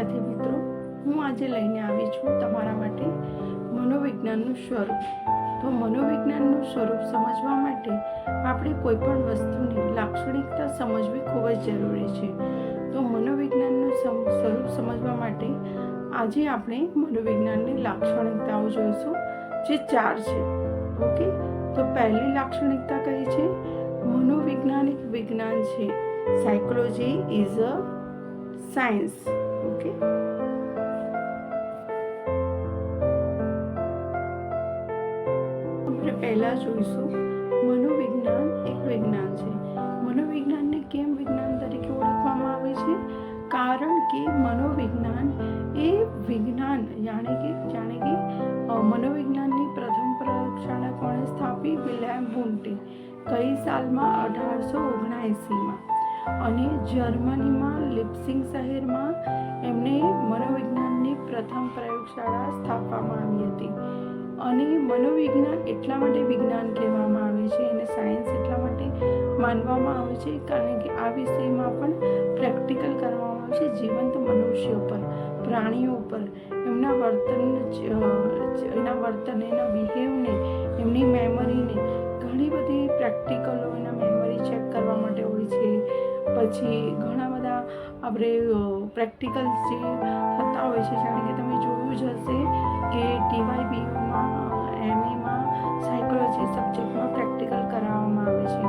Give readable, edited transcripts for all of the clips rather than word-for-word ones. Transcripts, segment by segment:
વિદ્યાર્થી મિત્રો, હું આજે લઈને આવી છું તમારા માટે મનોવિજ્ઞાનનું સ્વરૂપ. તો મનોવિજ્ઞાનનું સ્વરૂપ સમજવા માટે આપણે કોઈ પણ વસ્તુની લાક્ષણિકતા સમજવી ખૂબ જ જરૂરી છે. તો મનોવિજ્ઞાનનું સ્વરૂપ સમજવા માટે આજે આપણે મનોવિજ્ઞાનની લાક્ષણિકતાઓ જોઈશું, જે 4 છે. ઓકે, તો પહેલી લાક્ષણિકતા કઈ છે? મનોવિજ્ઞાન એક વિજ્ઞાન છે. Psychology is a science. Okay, આપણે પહેલા જોઈશું મનોવિજ્ઞાન એક વિજ્ઞાન છે. મનોવિજ્ઞાનને કેમ વિજ્ઞાન તરીકે ઓળખવામાં આવે છે? કારણ કે મનોવિજ્ઞાન એ વિજ્ઞાન જાણે કે મનોવિજ્ઞાનની પ્રથમ પ્રયોગશાળા કોણે સ્થાપી? વિલિયમ વુન્ટે. કઈ સાલમાં? 1879માં. અને જર્મનીમાં લિપ્સિંગ શહેરમાં એમને મનોવિજ્ઞાનની પ્રથમ પ્રયોગશાળા સ્થાપવામાં આવી હતી. અને મનોવિજ્ઞાન એટલા માટે વિજ્ઞાન કહેવામાં આવે છે અને સાયન્સ એટલા માટે માનવામાં આવે છે કારણ કે આ વિષયમાં પણ પ્રેક્ટિકલ કરવામાં આવે છે જીવંત મનુષ્યો પર, પ્રાણીઓ પર, એમના વર્તન, એના બિહેવને, એમની મેમરીને, ઘણી બધી પ્રેક્ટિકલો એના મેમરી ચેક કરવા માટે હોય છે. પછી ઘણા બધા આપણે પ્રેક્ટિકલ જે થતા હોય છે, જાણે કે તમે જોયું જ હશે કે TYBમાં MAમાં સાયકોલોજી સબ્જેક્ટમાં પ્રેક્ટિકલ કરાવવામાં આવે છે.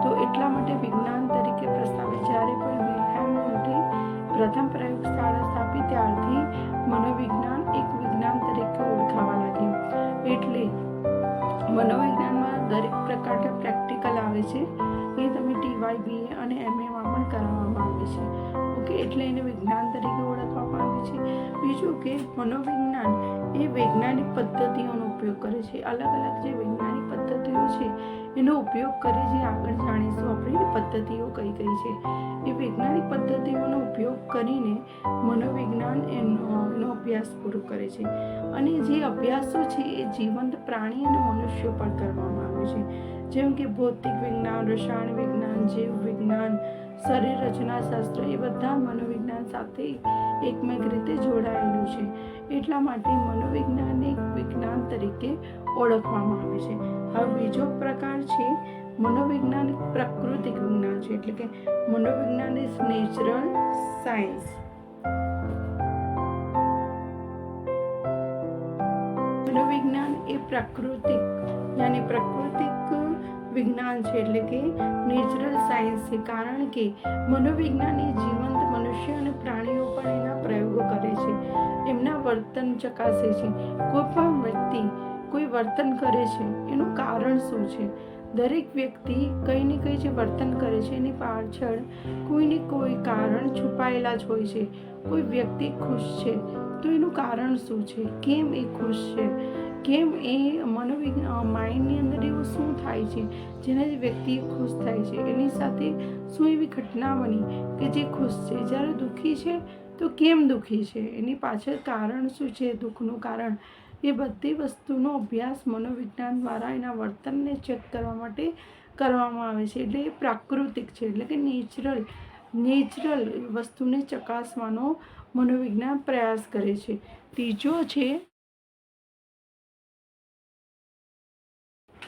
તો એટલા માટે વિજ્ઞાન તરીકે પ્રસ્તાવિત. જ્યારે પણ વિલિયમ વુન્ટે પ્રથમ પ્રયોગશાળા સ્થાપી ત્યારથી મનોવિજ્ઞાન એક વિજ્ઞાન તરીકે ઓળખાવા લાગ્યું. એટલે મનોવિજ્ઞાનમાં દરેક પ્રકારના પ્રેક્ટિકલ આવે છે, એ તમે TYBA અને MAમાં પણ કરાવવામાં આવે છે. ઓકે, એટલે એને વિજ્ઞાન તરીકે ઓળખવામાં આવે છે. બીજું કે મનોવિજ્ઞાન એ વૈજ્ઞાનિક પદ્ધતિઓનો ઉપયોગ કરે છે. અલગ અલગ જે વૈજ્ઞાનિક પદ્ધતિઓ છે એનો ઉપયોગ કરે છે. આગળ જાણીશું આપણે પદ્ધતિઓ કઈ કઈ છે. એ વૈજ્ઞાનિક પદ્ધતિઓનો ઉપયોગ કરીને મનોવિજ્ઞાન એનો અભ્યાસ પૂરો કરે છે. અને જે અભ્યાસો છે એ જીવંત પ્રાણી અને મનુષ્યો પર કરવામાં આવે છે. જેમ કે ભૌતિક વિજ્ઞાન, રસાયણ વિજ્ઞાન, જીવ વિજ્ઞાન, શરીર રચનાશાસ્ત્ર, એ બધા મનોવિજ્ઞાન સાથે એકમેક રીતે જોડાયેલું છે. એટલા માટે મનોવિજ્ઞાન એક વિજ્ઞાન તરીકે ઓળખવામાં આવે છે. હવે બીજો પ્રકાર છે મનોવિજ્ઞાન પ્રાકૃતિક વિજ્ઞાન છે. એટલે કે મનોવિજ્ઞાન ઇઝ નેચરલ સાયન્સ. મનોવિજ્ઞાન એ પ્રાકૃતિક વિજ્ઞાન છે, એટલે કે નેચરલ સાયન્સ છે. કારણ કે મનોવિજ્ઞાન એ જીવંત મનુષ્ય અને પ્રાણીઓ પર એના પ્રયોગો કરે છે, એમના વર્તન ચકાસે છે. કોઈ પણ વ્યક્તિ કોઈ વર્તન કરે છે, એનું કારણ શું છે? દરેક વ્યક્તિ કંઈ ને કંઈ જે વર્તન કરે છે એની પાછળ કોઈને કોઈ કારણ છુપાયેલા જ હોય છે. કોઈ વ્યક્તિ ખુશ છે તો એનું કારણ શું છે? કેમ એ ખુશ છે? કેમ એ માઇન્ડની અંદર એવું શું થાય છે જેનાથી વ્યક્તિ ખુશ થાય છે? એની સાથે શું એવી ઘટના બની કે જે ખુશ છે? જ્યારે દુઃખી છે તો કેમ દુઃખી છે? એની પાછળ કારણ શું છે? દુઃખનું કારણ. એ બધી વસ્તુનો અભ્યાસ મનોવિજ્ઞાન દ્વારા એના વર્તનને ચેક કરવા માટે કરવામાં આવે છે. એટલે એ પ્રાકૃતિક છે, એટલે કે નેચરલ વસ્તુને ચકાસવાનો મનોવિજ્ઞાન પ્રયાસ કરે છે.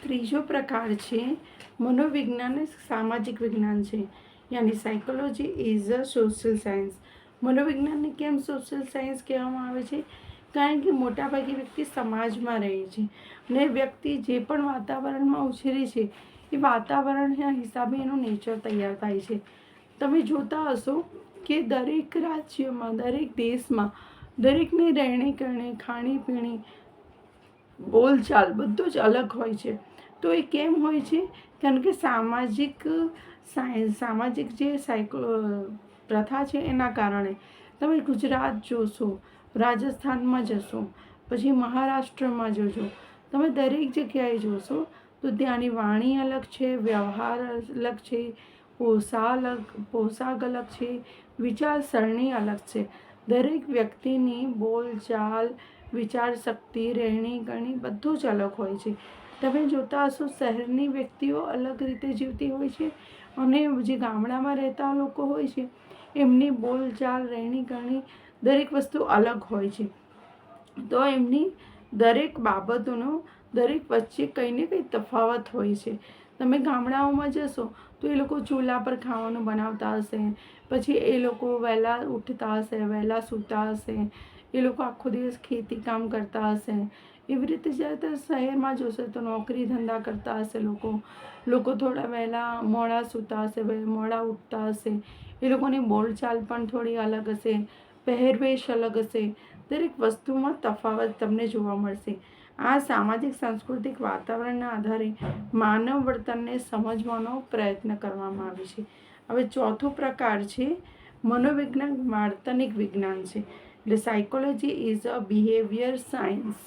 ત્રીજો પ્રકાર છે મનોવિજ્ઞાન સામાજિક વિજ્ઞાન છે. યાની psychology is a social science. મનોવિજ્ઞાનને કેમ સોશિયલ સાયન્સ કહેવામાં આવે છે? કારણ કે મોટાભાગે વ્યક્તિ સમાજમાં રહે છે અને વ્યક્તિ જે પણ વાતાવરણમાં ઉછરે છે એ વાતાવરણના હિસાબે એનું નેચર તૈયાર થાય છે. તમે જોતા હશો કે દરેક રાજ્યમાં, દરેક દેશમાં દરેકની રહેણી કરણી, ખાણીપીણી, બોલચાલ બધું જ અલગ હોય છે. તો એ કેમ હોય છે? કારણ કે સામાજિક જે પ્રથા છે એના કારણે. તમે ગુજરાત જોશો, રાજસ્થાનમાં જશો, પછી મહારાષ્ટ્રમાં જોજો, તમે દરેક જગ્યાએ જોશો તો ત્યાંની વાણી અલગ છે, વ્યવહાર અલગ છે, પોશાક અલગ છે, વિચારસરણી અલગ છે. દરેક વ્યક્તિની બોલચાલ, વિચારશક્તિ, રહેણી કરણી બધું જ અલગ હોય છે. તમે જોતા હશો શહેરની વ્યક્તિઓ અલગ રીતે જીવતી હોય છે અને જે ગામડામાં રહેતા લોકો હોય છે એમની બોલચાલ, રહેણી કરણી દરેક વસ્તુ અલગ હોય છે. તો એમની દરેક બાબતોનો દરેક વચ્ચે કંઈ ને કંઈ તફાવત હોય છે. તમે ગામડાઓમાં જશો તો એ લોકો ચૂલા પર ખાવાનું બનાવતા હશે, પછી એ લોકો વહેલા ઉઠતા હશે, વહેલા સૂતા હશે, એ લોકો આખો દિવસ ખેતી કામ કરતા હશે. એવી રીતે જ્યારે તમે શહેરમાં જોશો તો નોકરી ધંધા કરતા હશે લોકો થોડા વહેલા મોડા સૂતા હશે, મોડા ઉઠતા હશે. એ લોકોની બોલચાલ પણ થોડી અલગ હશે, પહેરવેશ અલગ હશે. દરેક વસ્તુમાં તફાવત તમને જોવા મળશે. આ સામાજિક સાંસ્કૃતિક વાતાવરણના આધારે માનવ વર્તનને સમજવાનો પ્રયત્ન કરવામાં આવે છે. હવે ચોથો પ્રકાર છે મનોવિજ્ઞાન વર્તનિક વિજ્ઞાન છે, એટલે psychology is a behaviour science.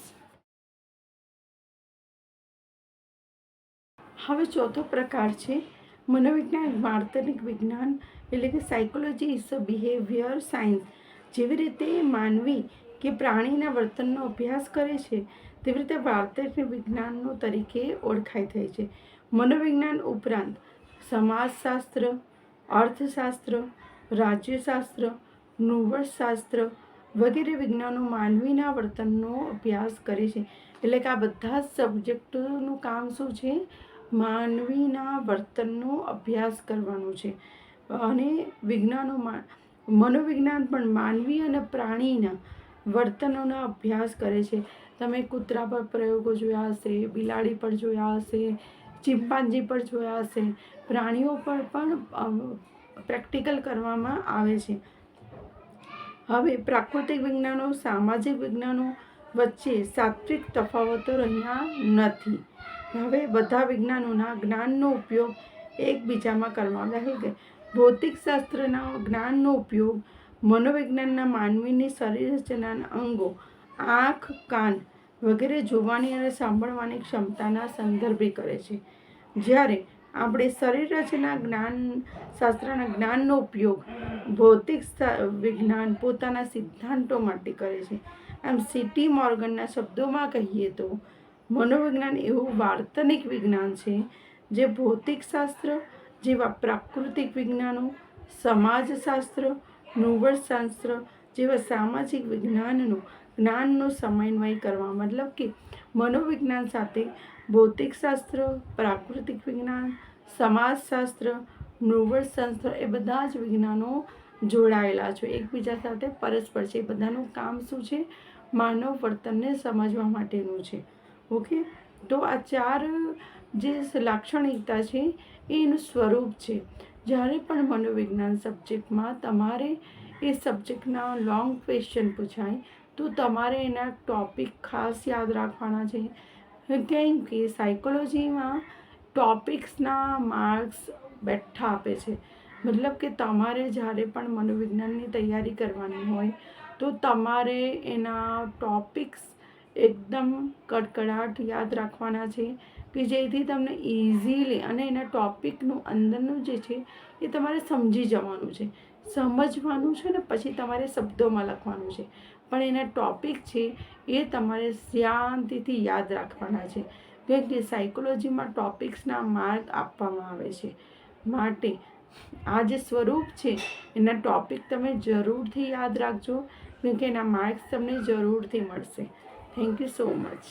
હવે ચોથો પ્રકાર છે મનોવિજ્ઞાન વર્તનિક વિજ્ઞાન, એટલે કે psychology is a behaviour science. જેવી રીતે માનવી કે પ્રાણીના વર્તનનો અભ્યાસ કરે છે તેવી રીતે વર્તનિક વિજ્ઞાનનો તરીકે ઓળખાય થાય છે. મનોવિજ્ઞાન ઉપરાંત સમાજશાસ્ત્ર, અર્થશાસ્ત્ર, રાજ્યશાસ્ત્ર, નૃવંશશાસ્ત્ર વગેરે વિજ્ઞાનો માનવીના વર્તનનો અભ્યાસ કરે છે. એટલે કે આ બધા સબ્જેક્ટોનું કામ શું છે? માનવીના વર્તનનો અભ્યાસ કરવાનું છે. અને વિજ્ઞાનોમાં મનોવિજ્ઞાન પણ માનવી અને પ્રાણીના વર્તનોનો અભ્યાસ કરે છે. તમે કૂતરા પર પ્રયોગો જોયા હશે, બિલાડી પર જોયા હશે, ચિમ્પાન્જી પર જોયા હશે. પ્રાણીઓ પર પણ પ્રેક્ટિકલ કરવામાં આવે છે. હવે પ્રાકૃતિક વિજ્ઞાનો સામાજિક વિજ્ઞાનો વચ્ચે સાત્વિક તફાવતો રહ્યા નથી. હવે બધા વિજ્ઞાનોના જ્ઞાનનો ઉપયોગ એકબીજામાં કરવામાં આવે છે. ભૌતિકશાસ્ત્રના જ્ઞાનનો ઉપયોગ મનોવિજ્ઞાનના માનવીની શરીર રચનાના અંગો, આંખ, કાન વગેરે જોવાની અને સાંભળવાની ક્ષમતાના સંદર્ભે કરે છે. જ્યારે આપણે શરીર રચના શાસ્ત્રના જ્ઞાનનો ઉપયોગ ભૌતિક વિજ્ઞાન પોતાના સિદ્ધાંતો માટે કરે છે. આમ સીટી મોર્ગનના શબ્દોમાં કહીએ તો મનોવિજ્ઞાન એવું વર્તનિક વિજ્ઞાન છે જે ભૌતિકશાસ્ત્ર જેવા પ્રાકૃતિક વિજ્ઞાનો, સમાજશાસ્ત્ર, નૃવંશશાસ્ત્ર જેવા સામાજિક જ્ઞાનનો સમન્વય કરવા, મતલબ કે મનોવિજ્ઞાન સાથે ભૌતિકશાસ્ત્ર, પ્રાકૃતિક વિજ્ઞાન, સમાજશાસ્ત્ર, નૃવંશશાસ્ત્ર એ બધા જ વિજ્ઞાનો જોડાયેલા છે, એકબીજા સાથે પરસ્પર છે. એ બધાનું કામ શું છે? માનવ વર્તનને સમજવા માટેનું છે. ઓકે, તો આ ચાર જે લાક્ષણિકતા છે એ એનું સ્વરૂપ છે. જ્યારે પણ મનોવિજ્ઞાન સબ્જેક્ટમાં તમારે એ સબ્જેક્ટના લોંગ ક્વેશ્ચન પૂછાય તો તમારે એના ટૉપિક ખાસ યાદ રાખવાના છે. કેમ કે સાયકોલોજીમાં ટૉપિક્સના માર્ક્સ બેઠા આપે છે. મતલબ કે તમારે જ્યારે પણ મનોવિજ્ઞાનની તૈયારી કરવાની હોય તો તમારે એના ટૉપિક્સ એકદમ કડકડાટ યાદ રાખવાના છે કે જેથી તમને ઇઝીલી, અને એના ટૉપિકનું અંદરનું જે છે એ તમારે સમજી જવાનું છે, સમજવાનું છે ને પછી તમારે શબ્દોમાં લખવાનું છે. પણ એના ટૉપિક છે એ તમારે શાંતિથી યાદ રાખવાના છે. કેમ કે સાયકોલોજીમાં ટૉપિક્સના માર્ક આપવામાં આવે છે. માટે આ જે સ્વરૂપ છે એના ટૉપિક તમે જરૂરથી યાદ રાખજો, કેમ કે એના માર્ક્સ તમને જરૂરથી મળશે. Thank you so much.